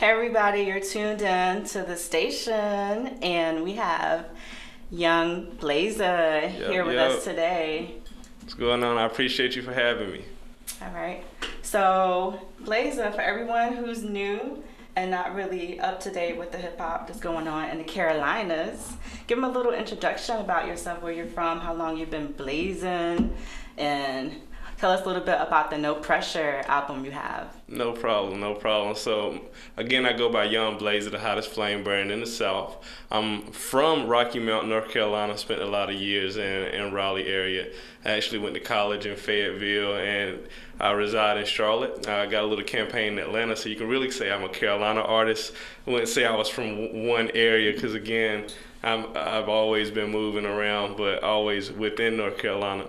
Hey everybody, you're tuned in to the station and we have young Blaza here with us today. What's going on? I appreciate you for having me. All right. So Blaza, for everyone who's new and not really up to date with the hip hop that's going on in the Carolinas, give them a little introduction about yourself, where you're from, how long you've been blazing, and tell us a little bit about the No Pressure album you have. No problem. So, again, I go by Young Blaza, the hottest flame burning in the South. I'm from Rocky Mount, North Carolina. Spent a lot of years in Raleigh area. I actually went to college in Fayetteville, and I reside in Charlotte. I got a little campaign in Atlanta, so you can really say I'm a Carolina artist. I wouldn't say I was from one area, because, again, I've always been moving around, but always within North Carolina.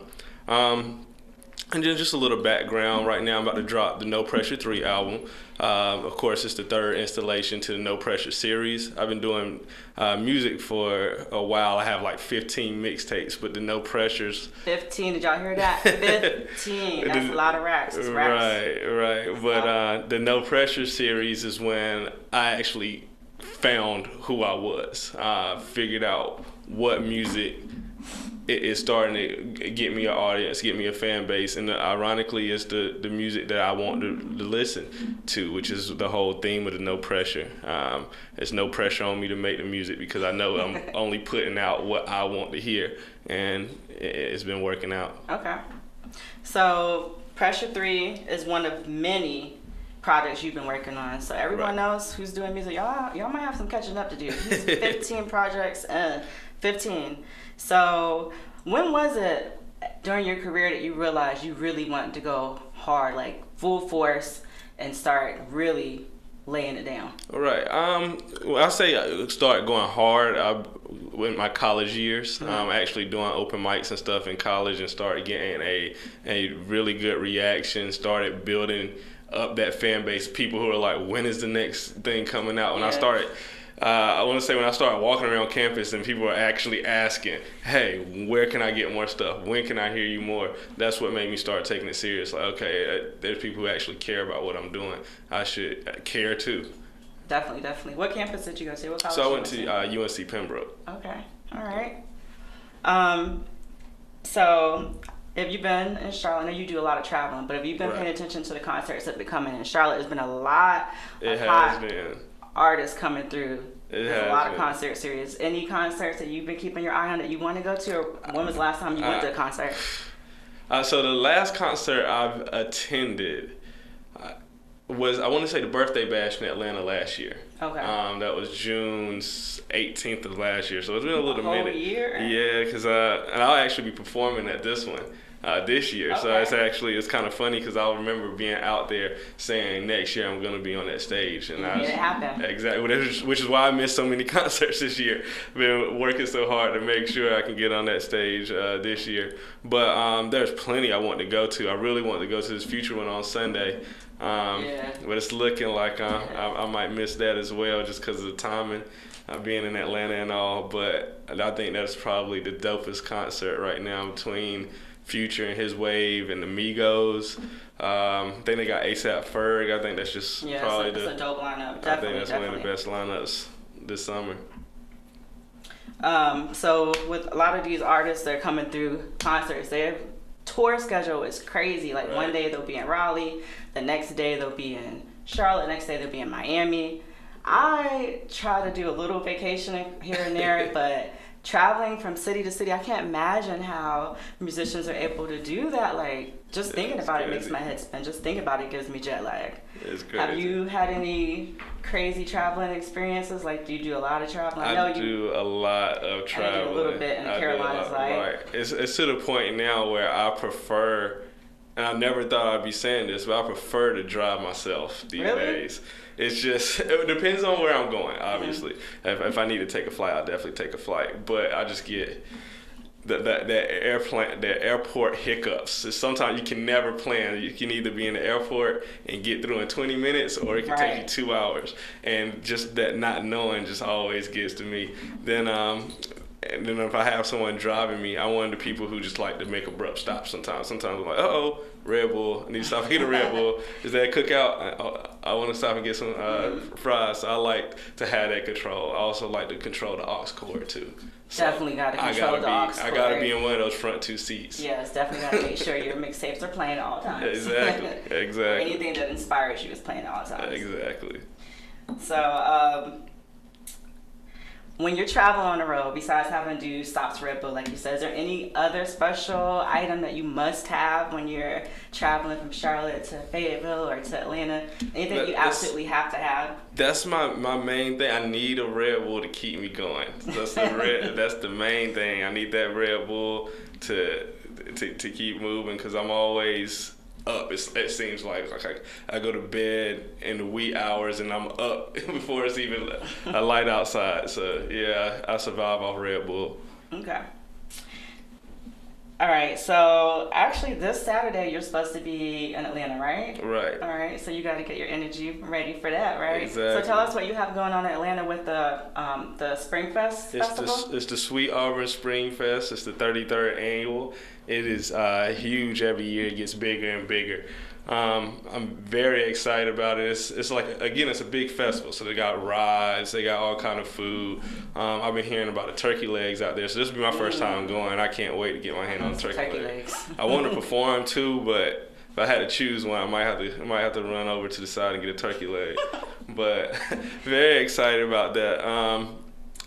And then just a little background. Right now I'm about to drop the No Pressure 3 album. Of course, it's the third installation to the No Pressure series. I've been doing music for a while. I have like 15 mixtapes, but the No Pressures. 15, did y'all hear that? 15, that's a lot of raps. Right. But the No Pressure series is when I actually found who I was. Figured out what music it's starting to get me an audience, get me a fan base, and ironically, it's the music that I want to listen to, which is the whole theme of the No Pressure. There's no pressure on me to make the music because I know I'm only putting out what I want to hear, and it's been working out. Okay. So Pressure 3 is one of many projects you've been working on. So everyone knows who's doing music. Y'all might have some catching up to do. He's 15 projects in 15. So when was it during your career that you realized you really wanted to go hard, like full force, and start really laying it down? All right. Well, I say I started going hard in my college years. Actually doing open mics and stuff in college, and started getting a really good reaction. Started building up that fan base. People who are like, when is the next thing coming out? When I started. I want to say when I started walking around campus and people were actually asking, hey, where can I get more stuff? When can I hear you more? That's what made me start taking it serious. Like, okay, there's people who actually care about what I'm doing. I should care too. Definitely. What campus did you go to? What college? So I went to UNC Pembroke. Okay, all right. So have you been in Charlotte? I know you do a lot of traveling, but have you been paying attention to the concerts that have been coming in Charlotte? There's been a lot of artists coming through. There's a lot of concert series. Any concerts that you've been keeping your eye on that you want to go to, or when was the last time you went to a concert? So the last concert I've attended was, I want to say, the Birthday Bash in Atlanta last year. Okay. That was June 18th of last year, so it's been a little minute. Whole year? Yeah, because and I'll actually be performing at this one. This year. Okay. So it's kind of funny because I'll remember being out there saying next year I'm going to be on that stage. And it happened. Exactly, which is why I missed so many concerts this year. Been working so hard to make sure I can get on that stage this year. But there's plenty I want to go to. I really want to go to this Future one on Sunday. But it's looking like I might miss that as well just because of the timing. Being in Atlanta and all. But I think that's probably the dopest concert right now between Future and his wave and the Migos. I think they got ASAP Ferg. I think that's just probably it's a dope lineup. I think that's one of the best lineups this summer. So with a lot of these artists that are coming through concerts, their tour schedule is crazy. Like one day they'll be in Raleigh, the next day they'll be in Charlotte, the next day they'll be in Miami. I try to do a little vacation here and there, but traveling from city to city, I can't imagine how musicians are able to do that. Like, just thinking about it makes my head spin. Just thinking about it gives me jet lag. It's crazy. Have you had any crazy traveling experiences? Like, do you do a lot of traveling? I do a lot of traveling. I do a little bit in the Carolinas. Right. It's to the point now where I prefer, and I never thought I'd be saying this, but I prefer to drive myself these days. It's just, it depends on where I'm going, obviously. If I need to take a flight, I'll definitely take a flight. But I just get the airport hiccups. So sometimes you can never plan. You can either be in the airport and get through in 20 minutes, or it can take you 2 hours. And just that not knowing just always gets to me. Then if I have someone driving me, I'm one of the people who just like to make abrupt stops sometimes. Sometimes I'm like, Red Bull, I need to stop getting a Red Bull. Is that a cookout? I want to stop and get some fries. So I like to have that control. I also like to control the aux cord too. So Definitely got to control the aux cord. I gotta be in one of those front two seats. Yes, definitely got to make sure your mixtapes are playing at all times. Exactly. Anything that inspires you is playing at all times. Exactly. So, when you're traveling on the road, besides having to do stops Red Bull, like you said, is there any other special item that you must have when you're traveling from Charlotte to Fayetteville or to Atlanta? Anything you absolutely have to have? That's my main thing. I need a Red Bull to keep me going. That's the main thing. I need that Red Bull to keep moving because I'm always up. It seems like I go to bed in the wee hours and I'm up before it's even a light outside. So yeah, I survive off Red Bull. Okay. All right. So actually, this Saturday you're supposed to be in Atlanta, right? Right. All right. So you got to get your energy ready for that, right? Exactly. So tell us what you have going on in Atlanta with the Spring Fest festival. It's the Sweet Auburn Spring Fest. It's the 33rd annual. It is huge every year. It gets bigger and bigger. I'm very excited about it. It's like, again, it's a big festival. So they got rides, they got all kind of food. I've been hearing about the turkey legs out there. So this will be my first time going. I can't wait to get my hand on the turkey legs. I want to perform too, but if I had to choose one, I might have to run over to the side and get a turkey leg. But very excited about that.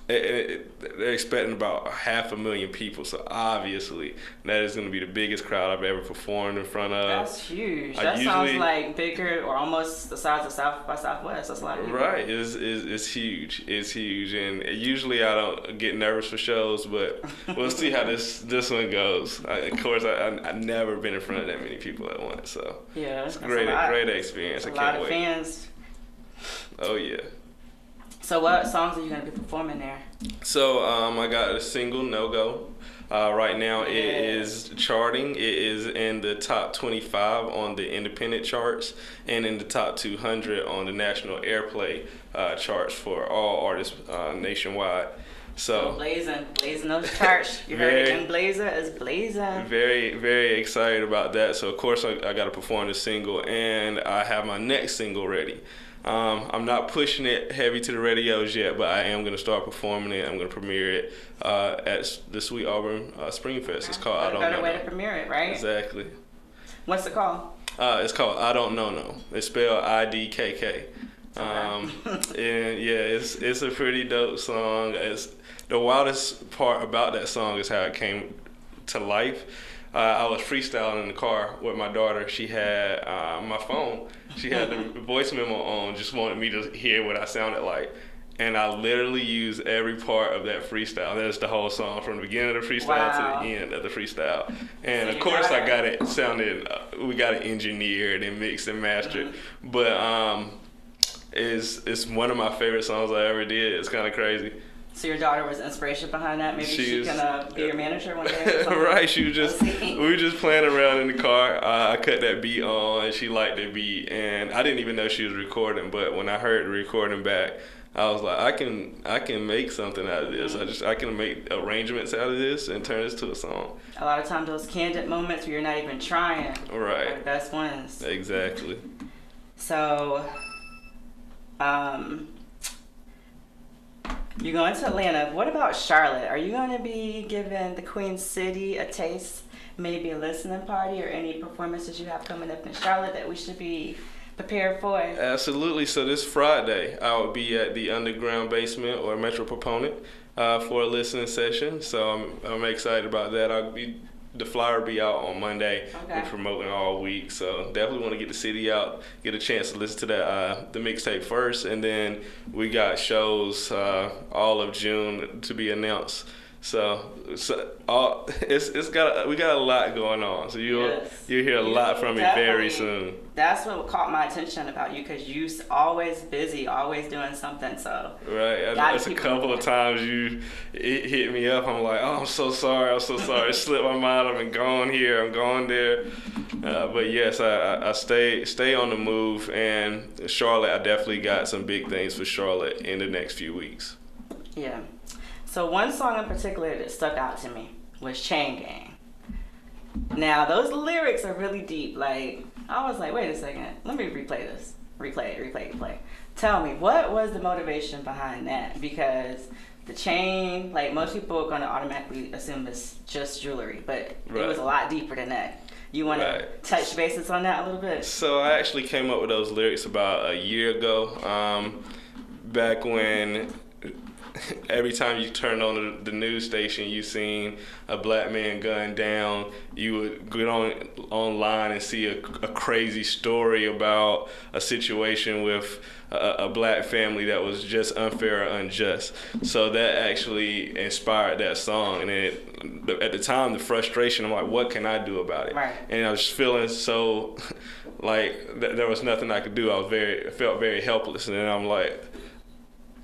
They're expecting about 500,000 people, so obviously that is going to be the biggest crowd I've ever performed in front of. That's huge. That sounds like bigger or almost the size of South by Southwest. That's a lot of people. Right, it's huge. It's huge, and usually I don't get nervous for shows, but we'll see how this one goes. Of course, I've never been in front of that many people at once, so yeah, it's a great experience. I can't wait. A lot of fans. Oh yeah. So what songs are you going to be performing there? So I got a single, No Go. Right now it is charting. It is in the top 25 on the independent charts and in the top 200 on the national airplay charts for all artists nationwide. So blazing those charts. You heard it, and Blaza is blazing. Very, very excited about that. So of course I got to perform the single, and I have my next single ready. I'm not pushing it heavy to the radios yet, but I am going to start performing it. I'm going to premiere it at the Sweet Auburn Spring Fest. It's called I Don't Know. Better way to premiere it, right? Exactly. What's it called? It's called I Don't Know No. It's spelled IDKK. And yeah, it's a pretty dope song. The wildest part about that song is how it came to life. I was freestyling in the car with my daughter. She had my phone. She had the voice memo on, just wanted me to hear what I sounded like. And I literally used every part of that freestyle. That's the whole song, from the beginning of the freestyle to the end of the freestyle. And of course I got it sounded, we got it engineered and mixed and mastered. But it's one of my favorite songs I ever did. It's kind of crazy. So your daughter was inspiration behind that? Maybe she can be your manager one day or something? Right, we were just playing around in the car. I cut that beat on, and she liked the beat. And I didn't even know she was recording, but when I heard the recording back, I was like, I can make something out of this. I can make arrangements out of this and turn this to a song. A lot of times those candid moments where you're not even trying are the best ones. Exactly. So, you're going to Atlanta. What about Charlotte? Are you going to be giving the Queen City a taste, maybe a listening party, or any performances you have coming up in Charlotte that we should be prepared for? Absolutely. So this Friday, I will be at the Underground Basement or Metro Proponent for a listening session. So I'm excited about that. The flyer will be out on Monday. Okay. We're promoting all week, so definitely want to get the city out, get a chance to listen to that the mixtape first, and then we got shows all of June to be announced. So we got a lot going on. So you'll hear a lot from me very soon. That's what caught my attention about you, because you're always busy, always doing something. So right, that's a couple of times it hit me up. I'm like, oh, I'm so sorry. It slipped my mind. I've been going here, I'm going there. But yes, I stay on the move. And Charlotte, I definitely got some big things for Charlotte in the next few weeks. Yeah. So one song in particular that stuck out to me was Chain Gang. Now, those lyrics are really deep. Like, I was like, wait a second, let me replay this. replay. Tell me, what was the motivation behind that? Because the chain, like most people are going to automatically assume it's just jewelry, but it was a lot deeper than that. You want to touch bases on that a little bit? So I actually came up with those lyrics about a year ago, back when every time you turned on the news station, you seen a black man gunned down. You would get online and see a crazy story about a situation with a black family that was just unfair or unjust. So that actually inspired that song. And at the time, the frustration, I'm like, what can I do about it? Right. And I was feeling so like there was nothing I could do. I felt very helpless. And then I'm like,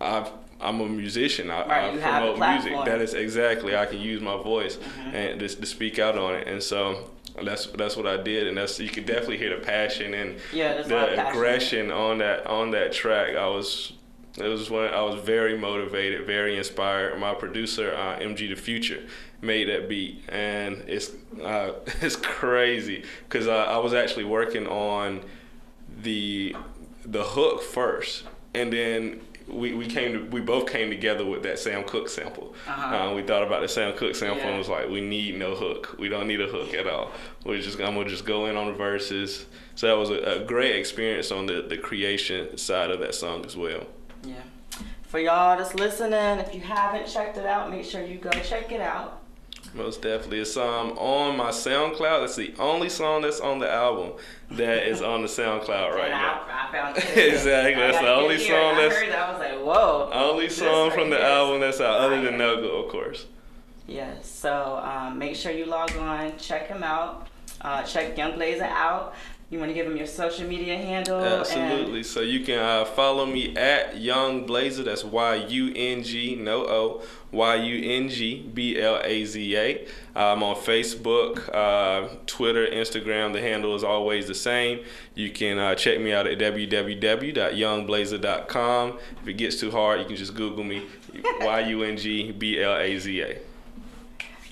I'm a musician. I promote music. That is exactly. I can use my voice and to speak out on it. And so that's what I did. And you could definitely hear the passion and the aggression on that track. I was very motivated, very inspired. My producer, MG the Future, made that beat, and it's crazy because I was actually working on the hook first, and then we both came together with that Sam Cooke sample. We thought about the Sam Cooke sample and was like, we need no hook. We don't need a hook at all. I'm gonna just go in on the verses. So that was a great experience on the creation side of that song as well. Yeah. For y'all that's listening, if you haven't checked it out, make sure you go check it out. Most definitely. It's on my SoundCloud. That's the only song that's on the album that is on the SoundCloud right now. I found it. Exactly. That's the only song I heard that. I was like, whoa. Only song from the album that's out, other than No Go, of course. Yes. So make sure you log on, check him out, check Young Blaza out. You want to give him your social media handle? Absolutely. So you can follow me at Young Blaza. That's YUNG, no O, YUNG BLAZA. I'm on Facebook, Twitter, Instagram. The handle is always the same. You can check me out at www.youngblaza.com. If it gets too hard, you can just Google me, YUNG BLAZA.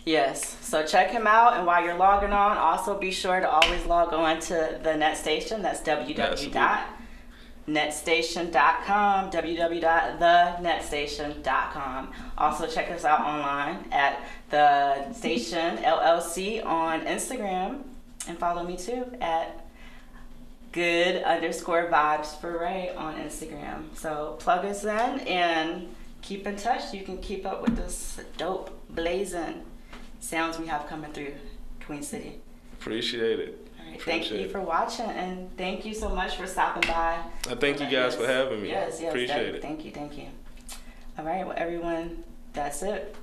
Yes, so check him out, and while you're logging on, also be sure to always log on to the Net Station. That's www.netstation.com, www.thenetstation.com. Also check us out online at the Station LLC on Instagram, and follow me too at good_vibes for Ray on Instagram. So plug us in and keep in touch. You can keep up with this dope blazing sounds we have coming through Queen City. Appreciate it. All right. Thank you for watching, and thank you so much for stopping by. I thank you guys for having me. Yes, appreciate it. Thank you. All right, well, everyone, that's it.